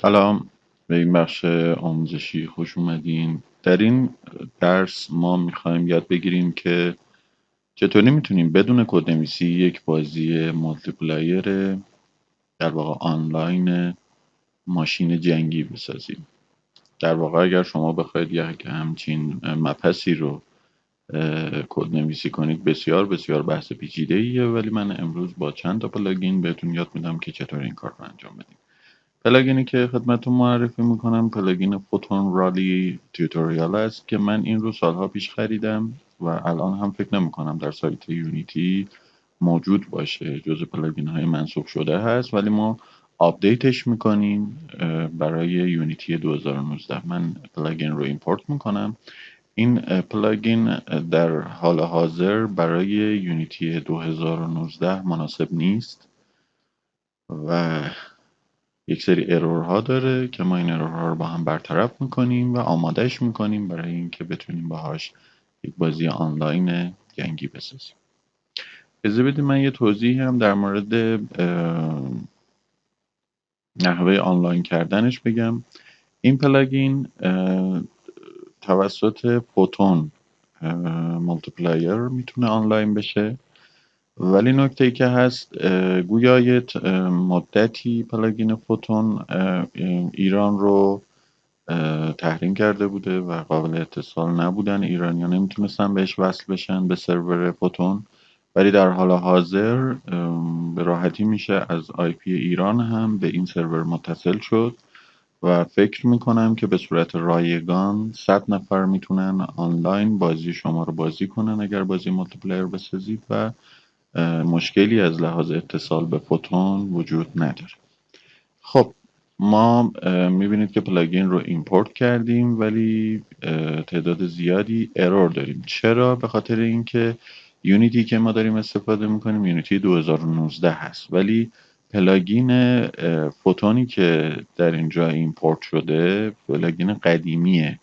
سلام، به این بخش آموزشی خوش اومدین. در این درس ما میخوایم یاد بگیریم که چطوری میتونیم بدون کدنویسی یک بازی مولتیپلایر در واقع آنلاین ماشین جنگی بسازیم. در واقع اگر شما بخواید یک همچین مبحثی رو کدنویسی کنید بسیار بسیار بحث پیچیده ایه، ولی من امروز با چند تا پلاگین بهتون یاد میدم که چطور این کار رو انجام بدیم. پلاگینی که خدمتتون معرفی میکنم پلاگین فوتون رالی تیوتوریال است که من این رو سالها پیش خریدم و الان هم فکر نمیکنم در سایت یونیتی موجود باشه، جز پلاگین های منسوخ شده هست، ولی ما آپدیتش میکنیم برای یونیتی 2019. من پلاگین رو ایمپورت میکنم. این پلاگین در حال حاضر برای یونیتی 2019 مناسب نیست و یک سری ارورها داره که ما این ارورها رو با هم برطرف میکنیم و آمادهش میکنیم برای اینکه بتونیم باهاش یک بازی آنلاین جنگی بسازیم. اجازه بدید من یه توضیحی هم در مورد نحوه آنلاین کردنش بگم. این پلاگین توسط فوتون مولتیپلایر میتونه آنلاین بشه، ولی نکته ای که هست گویا یه مدتی پلاگین فوتون ایران رو تحریم کرده بوده و قابل اتصال نبودن، ایرانی‌ها نمیتونستن بهش وصل بشن به سرور فوتون، ولی در حال حاضر به راحتی میشه از آی پی ایران هم به این سرور متصل شد و فکر میکنم که به صورت رایگان 100 نفر میتونن آنلاین بازی شما رو بازی کنن اگر بازی مولتیپلایر بسازید و مشکلی از لحاظ اتصال به فوتون وجود نداره. خب ما میبینید که پلاگین رو ایمپورت کردیم ولی تعداد زیادی ارور داریم. چرا؟ به خاطر اینکه یونیتی که ما داریم استفاده میکنیم یونیتی 2019 هست، ولی پلاگین فوتونی که در اینجا ایمپورت شده پلاگین قدیمی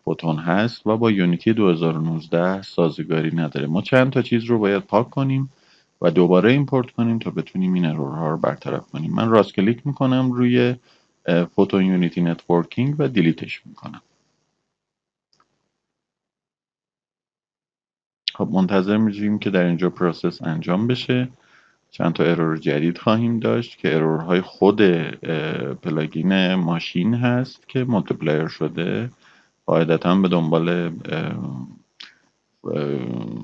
فوتون هست و با یونیتی 2019 سازگاری نداره. ما چند تا چیز رو باید پاک کنیم و دوباره ایمپورت کنیم تا بتونیم این ارورها رو برطرف کنیم. من راست کلیک میکنم روی فوتون یونیتی نتورکینگ و دیلیتش میکنم. خب منتظر میشیم که در اینجا پروسس انجام بشه. چند تا ارور جدید خواهیم داشت که ارورهای خود پلاگین ماشین هست که مولتیپلایر شده، قاعدتا به دنبال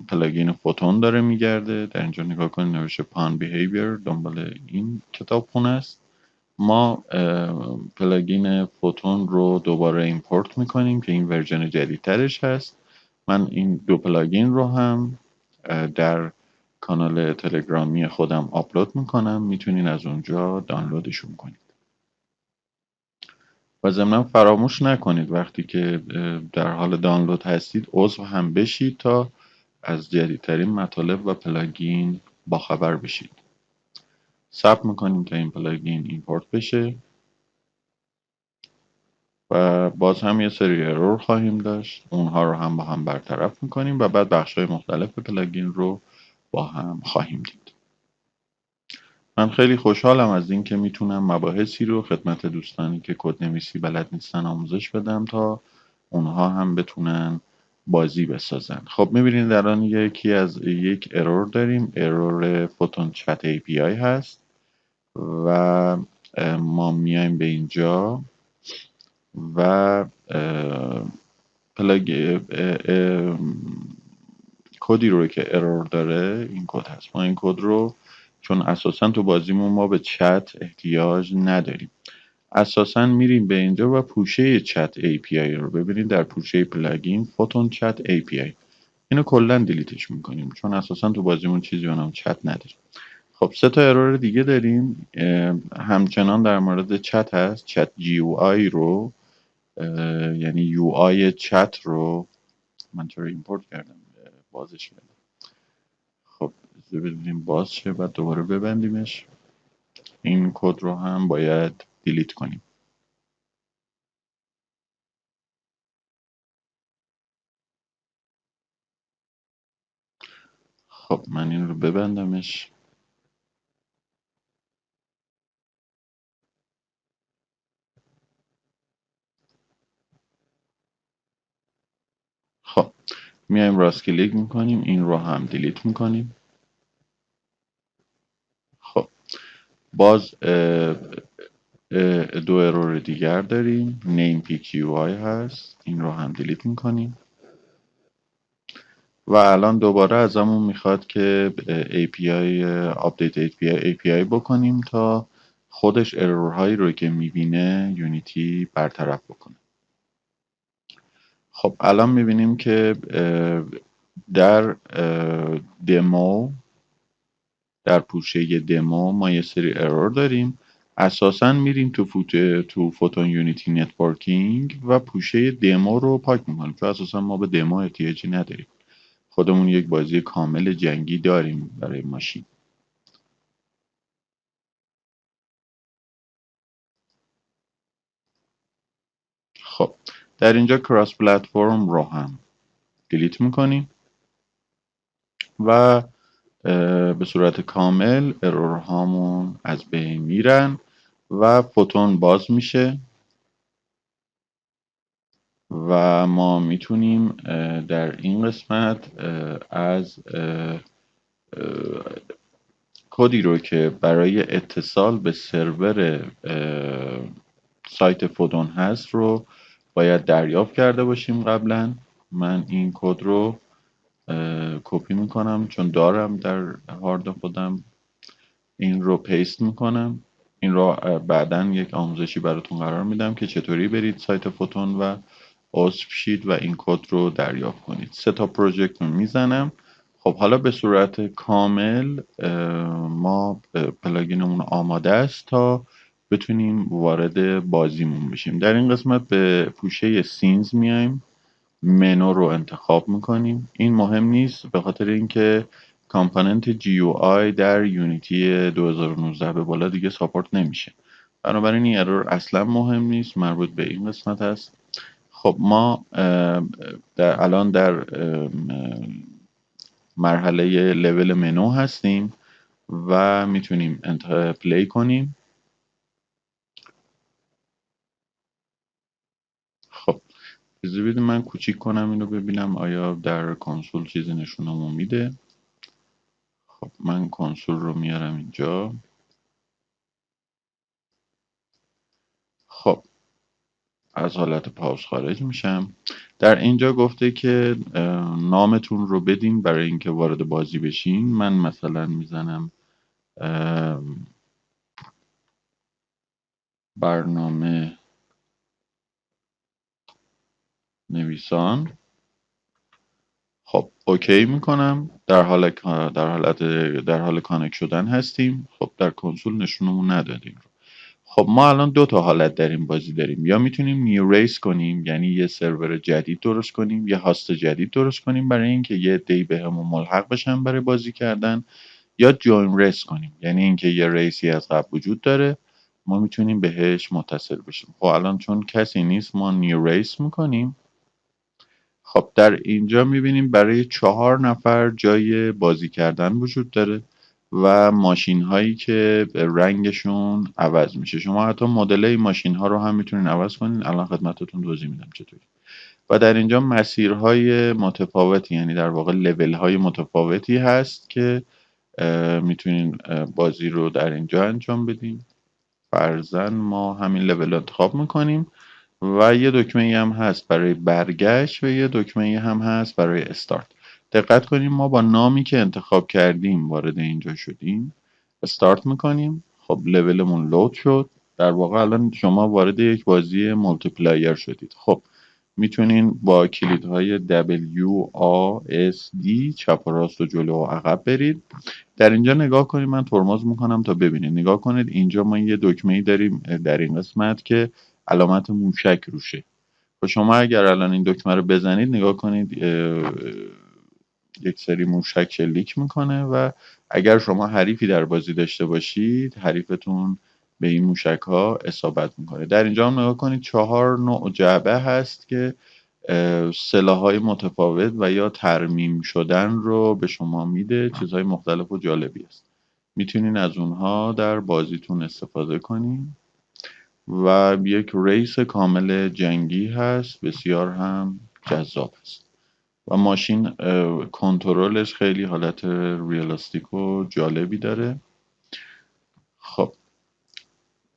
پلاگین فوتون داره میگرده. در اینجا نگاه کنید نوشته پان بیهیویر، دنبال این کتابخونه است. ما پلاگین فوتون رو دوباره ایمپورت میکنیم که این ورژن جدیدترش هست. من این دو پلاگین رو هم در کانال تلگرامی خودم آپلود میکنم، میتونین از اونجا دانلودشون کنید. و ضمنا فراموش نکنید وقتی که در حال دانلود هستید عضو هم بشید تا از جدیدترین مطالب و پلاگین باخبر بشید. صبر میکنیم تا این پلاگین ایمپورت بشه و باز هم یه سری ارور خواهیم داشت، اونها رو هم با هم برطرف میکنیم و بعد بخش‌های مختلف پلاگین رو با هم خواهیم دید. من خیلی خوشحالم از اینکه میتونم مباحثی رو خدمت دوستانی که کدنویسی بلد نیستن آموزش بدم تا اونها هم بتونن بازی بسازن. خب میبینید الان یک ارور داریم، ارور فوتون چت ای پی آی هست و ما میایم به اینجا و کدی رو که ارور داره این کد هست. ما این کد رو چون اساسا تو بازیمون ما به چت احتیاج نداریم، اساسا میریم به اینجا و پوشه چت API رو ببینید در پوشه پلاگین فوتون چت API، اینو کلا دیلیتش میکنیم چون اساسا تو بازیمون چیزی به نام چت نداریم. خب سه تا ارور دیگه داریم همچنان در مورد چت هست. چت جی او آی رو یعنی یو آی چت رو من چرا ایمپورت کردم بازش کردم. خب ببینیم باز شه بعد دوباره ببندیمش. این کد رو هم باید دیلیت کنیم. خب من این رو ببندمش. میایم راست کلیک میکنیم، این رو هم دیلیت میکنیم. خب باز دو ارور دیگر داریم، name pqi هست، این رو هم دیلیت میکنیم. و الان دوباره ازمون میخواد که API update API بکنیم تا خودش ارورهایی رو که میبینه یونیتی برطرف بکنه. خب الان میبینیم که در دمو، در پوشه دمو ما یه سری ارور داریم. اساسا میریم تو فوتون یونیتی نتورکینگ و پوشه دمو رو پاک میکنیم، چون اساسا ما به دمو احتیاجی نداریم، خودمون یک بازی کامل جنگی داریم برای ماشین. خب در اینجا کراس پلتفرم رو هم دیلیت میکنیم و به صورت کامل ارور هامون از بین میرن و فوتون باز میشه و ما میتونیم در این قسمت از کدی رو که برای اتصال به سرور سایت فودون هست رو باید دریافت کرده باشیم قبلا. من این کد رو کپی میکنم چون دارم در هارد خودم، این رو پیست میکنم. این رو بعدا یک آموزشی براتون قرار میدم که چطوری برید سایت فوتون و عضو شید و این کد رو دریافت کنید. 3 تا پروژکت رو میزنم. خب حالا به صورت کامل ما پلاگینمون آماده است تا بتونیم وارد بازیمون بشیم. در این قسمت به پوشه سینز میایم، منو رو انتخاب میکنیم. این مهم نیست به خاطر اینکه کامپوننت GUI در یونیتی 2019 به بالا دیگه ساپورت نمیشه، بنابراین این ارور اصلا مهم نیست، مربوط به این قسمت است. خب ما الان در مرحله لول منو هستیم و میتونیم پلی کنیم. خب اجازه بدید من کوچیک کنم اینو ببینم آیا در کنسول چیزی نشونمون میده. خب من کنسول رو میارم اینجا. خب از حالت پاوز خارج میشم. در اینجا گفته که نامتون رو بدین برای اینکه وارد بازی بشین. من مثلا میزنم برنامه نویسان. خب اوکی میکنم. در حال کانکت شدن هستیم. خب در کنسول نشونمون ندادیم. خب ما الان دو تا حالت در این بازی داریم، یا میتونیم نیو ریس کنیم یعنی یه سرور جدید درست کنیم، یه هاست جدید درست کنیم برای اینکه یه عده‌ای بهمون ملحق بشن برای بازی کردن، یا جوین ریس کنیم یعنی اینکه یه ریسی از قبل وجود داره ما میتونیم بهش متصل بشیم. خب الان چون کسی نیست ما نیو ریس میکنیم. خب در اینجا میبینیم برای 4 نفر جای بازی کردن وجود داره و ماشین هایی که رنگشون عوض میشه. شما حتی مدل این ماشین ها رو هم میتونین عوض کنین. الان خدمتتون توضیح میدم چطوری. و در اینجا مسیرهای متفاوتی، یعنی در واقع لول های متفاوتی هست که میتونین بازی رو در اینجا انجام بدین. فرضاً ما همین لول رو انتخاب میکنیم و یه دکمه ای هم هست برای برگشت و یه دکمه ای هم هست برای استارت. دقت کنیم ما با نامی که انتخاب کردیم وارد اینجا شدیم. استارت میکنیم. خب لولمون لود شد. در واقع الان شما وارد یک بازی مولتی پلایر شدید. خب میتونین با کلیدهای W A S D چپ و راست و جلو و عقب برید. در اینجا نگاه کنید، من ترمز میکنم تا ببینید. نگاه کنید اینجا ما یه دکمه ای داریم در این قسمت که علامت موشک روشه. و شما اگر الان این دکمه رو بزنید نگاه کنید یک سری موشک شلیک میکنه و اگر شما حریفی در بازی داشته باشید حریفتون به این موشک ها اصابت میکنه. در اینجا هم نگاه کنید 4 نوع جعبه هست که سلاح‌های متفاوت و یا ترمیم شدن رو به شما میده. چیزهای مختلف و جالبی است، میتونین از اونها در بازیتون استفاده کنین. و یک ریس کامل جنگی هست، بسیار هم جذاب است. و ماشین کنترلش خیلی حالت ریالیستیک و جالبی داره. خب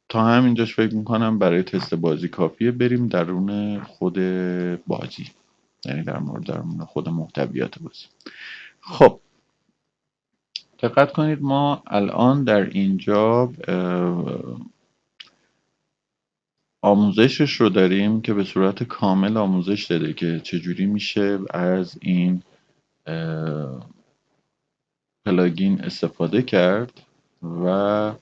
تا همینجاش فکر میکنم برای تست بازی کافیه. بریم درون خود بازی، یعنی درون خود محتویات بازی. خب دقت کنید ما الان در اینجا آموزشش رو داریم که به صورت کامل آموزش داده که چجوری میشه از این پلاگین استفاده کرد و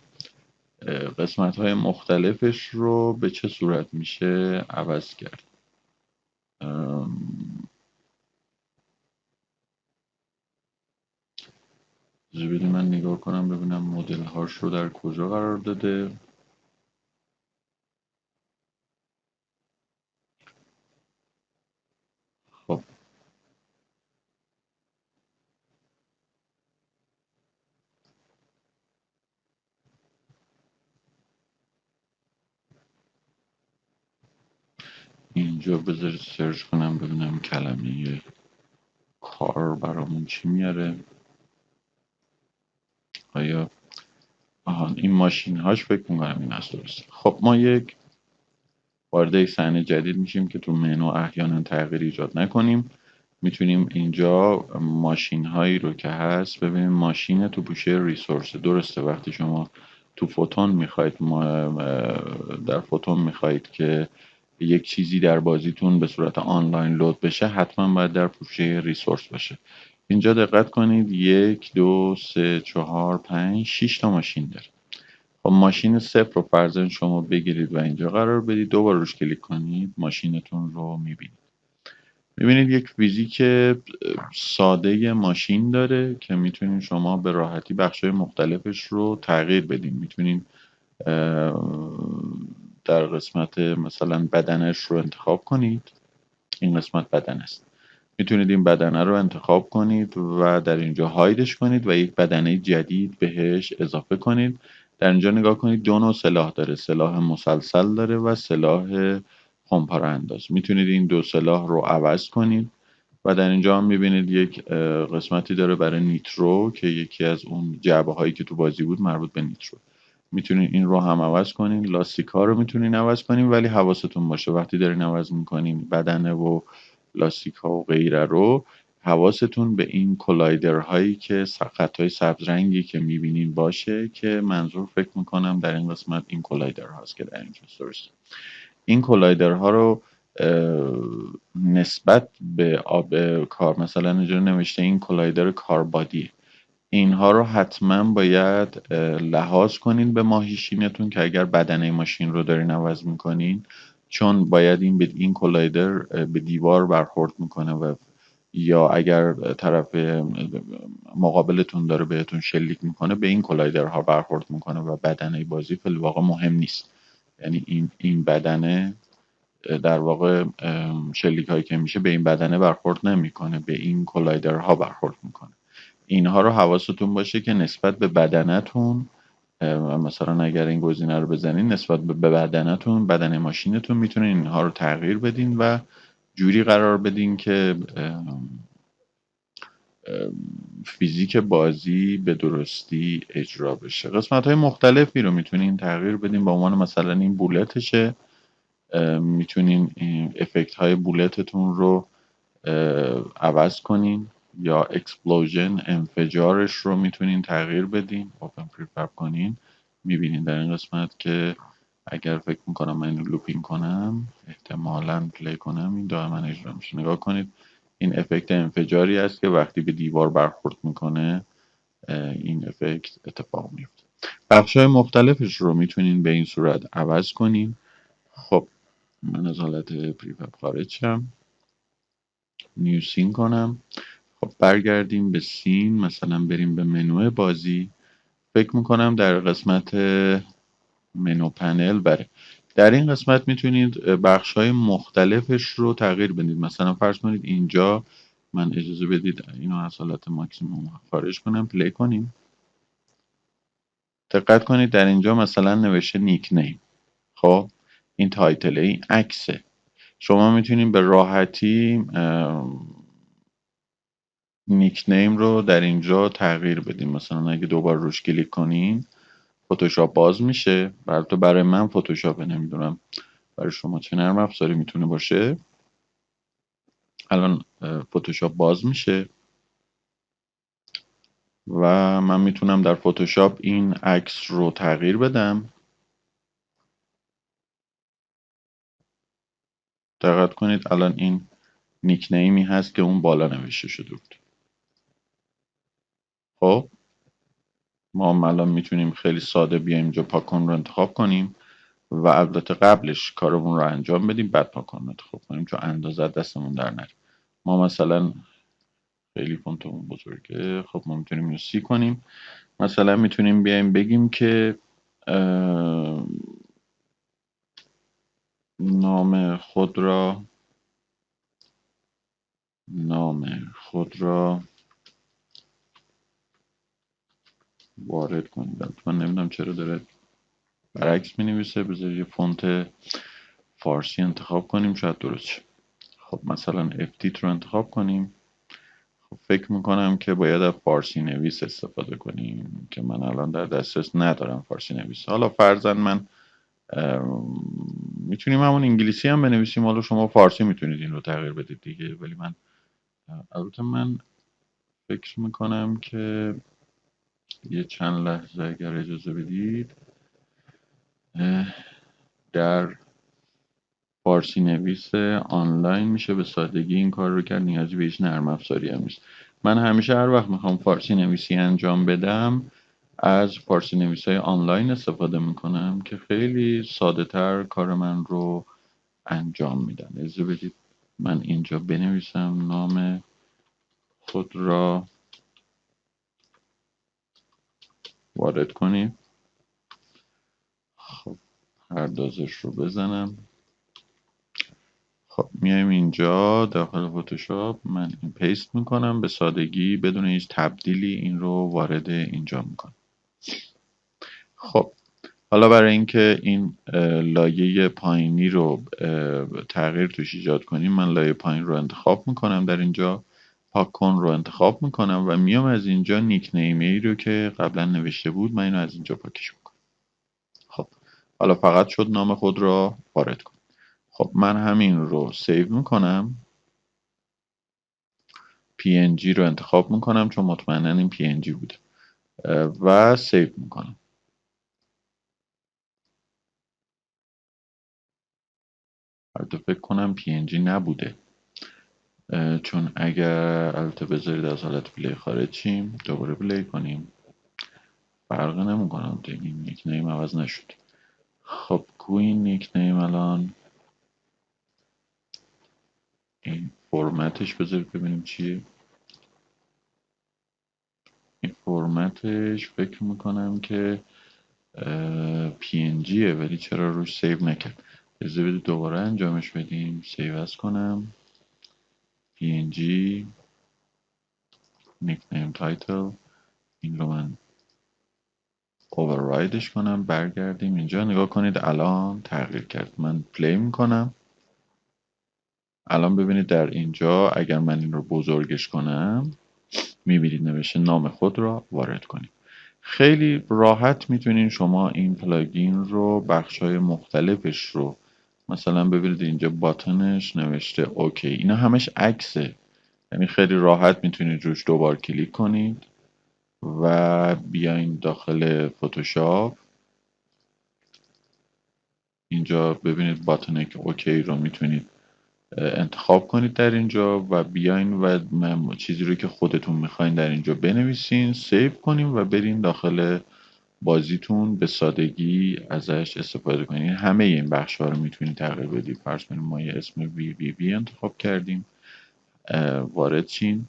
قسمت های مختلفش رو به چه صورت میشه عوض کرد. بدید من نگاه کنم ببینم مدل هاش رو در کجا قرار داده. خب اینجا بذارید سرچ کنم ببینم کلمه کار برامون چی میاره. آیا این ماشین هاش فکر میکنم این است. درست. خب ما یک وارد یک صحنه جدید میشیم که تو منو احیانا تغییر ایجاد نکنیم. میتونیم اینجا ماشین هایی رو که هست ببینیم. ماشین تو پوشه ریسورس. درسته وقتی شما تو فوتون میخواید در فوتون میخواید که یک چیزی در بازیتون به صورت آنلاین لود بشه حتما باید در پوشه ریسورس باشه. اینجا دقت کنید 1 2 3 4 5 6 تا ماشین داره. خب ماشین صفر رو فرضاً شما بگیرید و اینجا قرار بدید. دوباره روش کلیک کنید ماشینتون رو میبینید. میبینید یک فیزیک ساده ماشین داره که میتونید شما به راحتی بخشای مختلفش رو تغییر بدین. میتونید در قسمت مثلا بدنش رو انتخاب کنید. این قسمت بدن است. میتونید این بدنه رو انتخاب کنید و در اینجا هایدش کنید و یک بدنه جدید بهش اضافه کنید. در اینجا نگاه کنید دو نوع سلاح داره. سلاح مسلسل داره و سلاح خمپاره انداز. میتونید این دو سلاح رو عوض کنید و در اینجا هم میبینید یک قسمتی داره برای نیترو که یکی از اون جعبه هایی که تو بازی بود مربوط به نیترو. میتونین این رو هم عوض کنین. لاستیک ها رو میتونین عوض کنین ولی حواستون باشه وقتی دارین عوض میکنین بدنه و لاستیک ها و غیره رو حواستون به این کلایدر هایی که خط های سبز رنگی که میبینین باشه که منظور فکر میکنم در این قسمت این کلایدر هاست که در اینجا درست. این کلایدر ها رو نسبت به آب کار مثلا اینجا نوشته این کلایدر کاربادی. اینها رو حتما باید لحاظ کنین به ماهیشینتون که اگر بدنه ماشین رو دارین عوض میکنین چون باید این کلایدر به دیوار برخورد میکنه و یا اگر طرف مقابلتون داره بهتون شلیک میکنه به این کلایدرها برخورد میکنه و بدنه بازی فی الواقع مهم نیست. یعنی این بدنه در واقع شلیک هایی که میشه به این بدنه برخورد نمیکنه به این کلایدرها برخورد میکنه. اینها رو حواستون باشه که نسبت به بدنتون مثلا اگر این گزینه رو بزنین نسبت به بدنتون بدن ماشینتون میتونین اینها رو تغییر بدین و جوری قرار بدین که فیزیک بازی به درستی اجرا بشه. قسمت های مختلفی رو میتونین تغییر بدین به عنوان مثلا این بولتشه. میتونین افکت های بولتتون رو عوض کنین یا اکسپلوژن انفجارش رو میتونین تغییر بدین. اوپن پریفاب کنین. میبینین در این قسمت که اگر فکر میکنم من اینو لوپین کنم احتمالاً پلی کنم این دائما اجرا میشه. نگاه کنید این افکت انفجاری است که وقتی به دیوار برخورد میکنه این افکت اتفاق میفته. بخش‌های مختلفش رو میتونین به این صورت عوض کنین. خب من از حالت پریفاب خارج شم. نیو سین کنم. خب برگردیم به سین مثلا بریم به منو بازی. فکر میکنم در قسمت منو پنل بره. در این قسمت میتونید بخش های مختلفش رو تغییر بدید. مثلا فرض کنید اینجا من اجازه بدید اینو از حالت ماکسیموم خارج کنم پلی کنیم. دقت کنید در اینجا مثلا نوشته نیک نیم. خب این تایتل این عکسه. شما میتونید به راحتی نیک نیم رو در اینجا تغییر بدیم. مثلا اگه دوبار روش کلیک کنین فتوشاپ باز میشه. البته برای من فتوشاپ، نمیدونم برای شما چه نرم افزاری میتونه باشه. الان فتوشاپ باز میشه و من میتونم در فتوشاپ این عکس رو تغییر بدم. دقت کنید الان این نیک نیمی هست که اون بالا نوشته شده بود. خب ما الان میتونیم خیلی ساده بیایم اینجا پاکن رو انتخاب کنیم و البته قبلش کارمون رو انجام بدیم بعد پاکن رو انتخاب کنیم چون اندازه دستمون در نره. ما مثلا خیلی فونتمون بزرگه، خب ما میتونیم اینو سی کنیم. مثلا میتونیم بیایم بگیم که نام خود را وارد کنید. من نمیدونم چرا داره برعکس می نویسه. بذار یه فونت فارسی انتخاب کنیم شاید درست شه. خب مثلا افتیت رو انتخاب کنیم. خب فکر میکنم که باید از فارسی نویس استفاده کنیم که من الان در دسترس ندارم فارسی نویس. حالا فرضاً من میتونیم همون انگلیسی هم بنویسیم. حالا شما فارسی میتونید این رو تغییر بدید دیگه، ولی من البته من فکر میکنم که یه چند لحظه اگر اجازه بدید در فارسی نویس آنلاین میشه به سادگی این کار رو کرد، نیازی به هیچ نرم افزاری هم نیست. من همیشه هر وقت میخوام فارسی نویسی انجام بدم از فارسی نویس های آنلاین استفاده میکنم که خیلی ساده تر کار من رو انجام میدن. اجازه بدید من اینجا بنویسم نام خود را وارد کنیم. خب پردازش رو بزنم. خب میایم اینجا داخل فتوشاپ من این پیست میکنم به سادگی بدون هیچ تبدیلی این رو وارد اینجا میکنم. خب حالا برای اینکه این لایه پایینی رو تغییر توش ایجاد کنیم من لایه پایین رو انتخاب میکنم. در اینجا پاکن رو انتخاب میکنم و میام از اینجا نیک نیمی رو که قبلا نوشته بود من اینو از اینجا پاکش میکنم. خب حالا فقط شد نام خود را وارد کن. خب من همین رو سیو میکنم. PNG رو انتخاب میکنم چون مطمئنا این PNG بوده و سیو میکنم. البته فکر کنم PNG نبوده چون اگر البته بذارید از حالت پلی خارج شیم دوباره پلی کنیم فرق نمیکنه این نیک نیم عوض نشد. خب کوین نیک نیم الان این فرمتش بذارید ببینیم چیه. این فرمتش فکر میکنم که PNGه ولی چرا روش سیو نکرد. اجازه بدید دوباره انجامش بدیم. سیو از کنم PNG nickname title این رو من overrideش کنم. برگردیم اینجا نگاه کنید الان تغییر کرد. من پلی میکنم. الان ببینید در اینجا اگر من این رو بزرگش کنم میبینید نوشته نام خود را وارد کنید. خیلی راحت میتونین شما این پلاگین رو بخش‌های مختلفش رو مثلا ببینید اینجا باتنش نوشته اوکی. اینا همش عکسه، یعنی خیلی راحت میتونید روش دوبار کلیک کنید و بیاین داخل فتوشاپ. اینجا ببینید باتن اوکی رو میتونید انتخاب کنید در اینجا و بیاین و چیزی رو که خودتون میخواین در اینجا بنویسین سیو کنین و برین داخل بازیتون به سادگی ازش استفاده کنین. همه این بخش ها رو میتونید تغییر بدید. فرض کنید ما یه اسم وی انتخاب کردیم وارد چین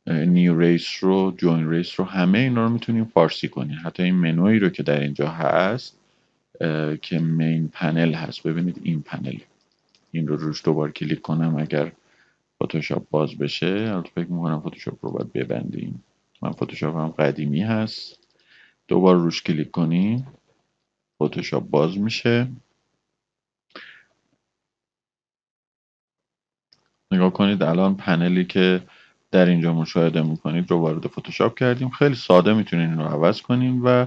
نیو ریس رو جوین ریس رو همه اینا رو میتونیم فارسی کنیم. حتی این منوی رو که در اینجا هست که مین پنل هست ببینید این پنل این رو روش دوبار کلیک کنم اگر فتوشاپ باز بشه. البته فکر میکنم فتوشاپ رو باید ببندیم. من فتوشاپ هم قدیمی هست. دوبار روش کلیک کنیم فتوشاپ باز میشه. نگاه کنید الان پنلی که در اینجا مشاهده میکنید رو وارد فتوشاپ کردیم. خیلی ساده میتونین این رو عوض کنیم و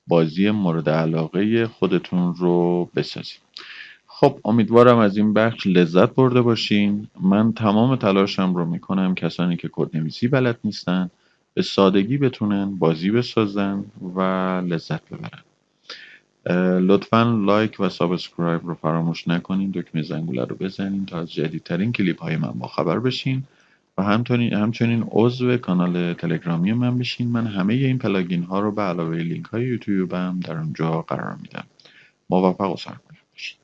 بازی مورد علاقه خودتون رو بسازید. خب امیدوارم از این بخش لذت برده باشین. من تمام تلاشم رو میکنم کسانی که کدنویسی بلد نیستن به سادگی بتونن بازی بسازن و لذت ببرن. لطفا لایک و سابسکرایب رو فراموش نکنین، دکمه زنگوله رو بزنین تا از جدیدترین کلیپ های من با خبر بشین و همچنین عضو کانال تلگرامی من بشین. من همه این پلاگین ها رو به علاوه لینک های یوتیوبم در اونجا قرار میدم. موفق و سرکار باشید.